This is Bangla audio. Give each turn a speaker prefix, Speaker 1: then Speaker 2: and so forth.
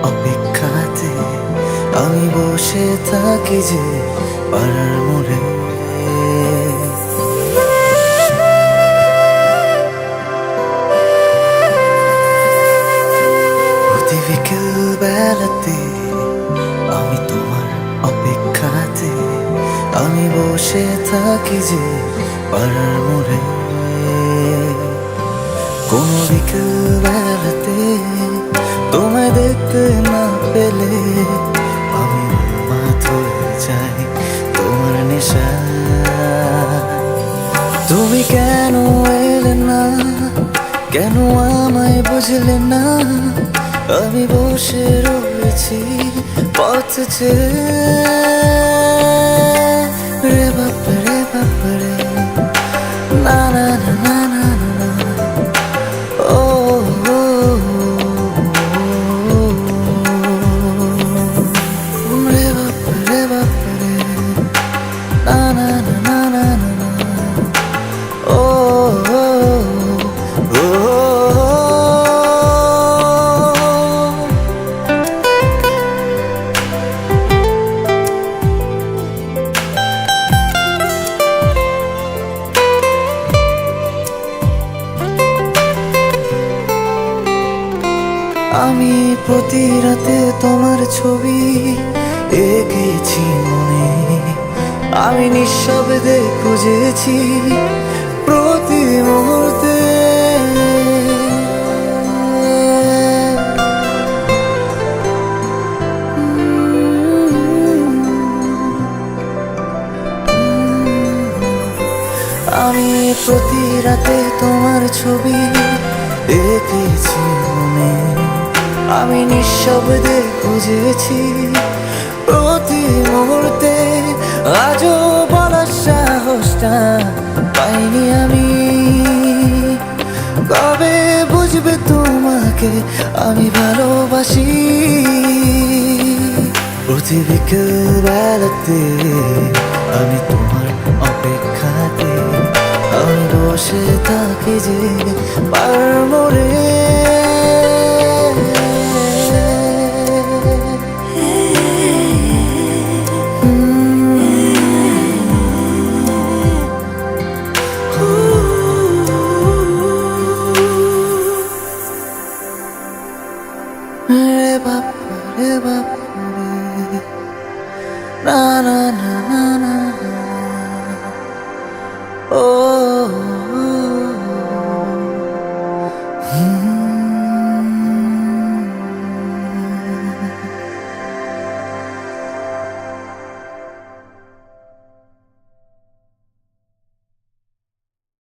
Speaker 1: অপেক্ষাতে আমি বসে থাকি যে পাড়ার মোড়ে। প্রতি বিকেল বেলাতে আমি তোমার অপেক্ষাতে আমি বসে থাকি যে পাড়ার মোড়ে। কোনো বিকেল বেলাতে তোমায় দেখতে না পেলে আমি উন্মাদ হয়ে যাই তোমার নেশা। তুমি কেন এলে না, কেন আমায় বুঝলে না? আমি বসে রয়েছি পথ চেয়ে। রে বাপরে না না না না না না। ও রে বাপরে না না না না না না। ও আমি প্রতি রাতে তোমার ছবি এঁকেছি মনে। আমি নিঃশব্দে খুঁজেছি প্রতি মুহূর্তে। আমি প্রতি রাতে তোমার ছবি এঁকেছি মনে। আমি নিঃশব্দে খুঁজেছি প্রতি মুহূর্তে। আজও বলার সাহসটা পাইনি আমি। কবে বুঝবে তোমাকে আমি ভালোবাসি? প্রতি বিকেল বেলাতে আমি তোমার অপেক্ষাতে আমি বসে থাকি যে পাড়ার মোড়ে। রে বাপ রে, না না না না।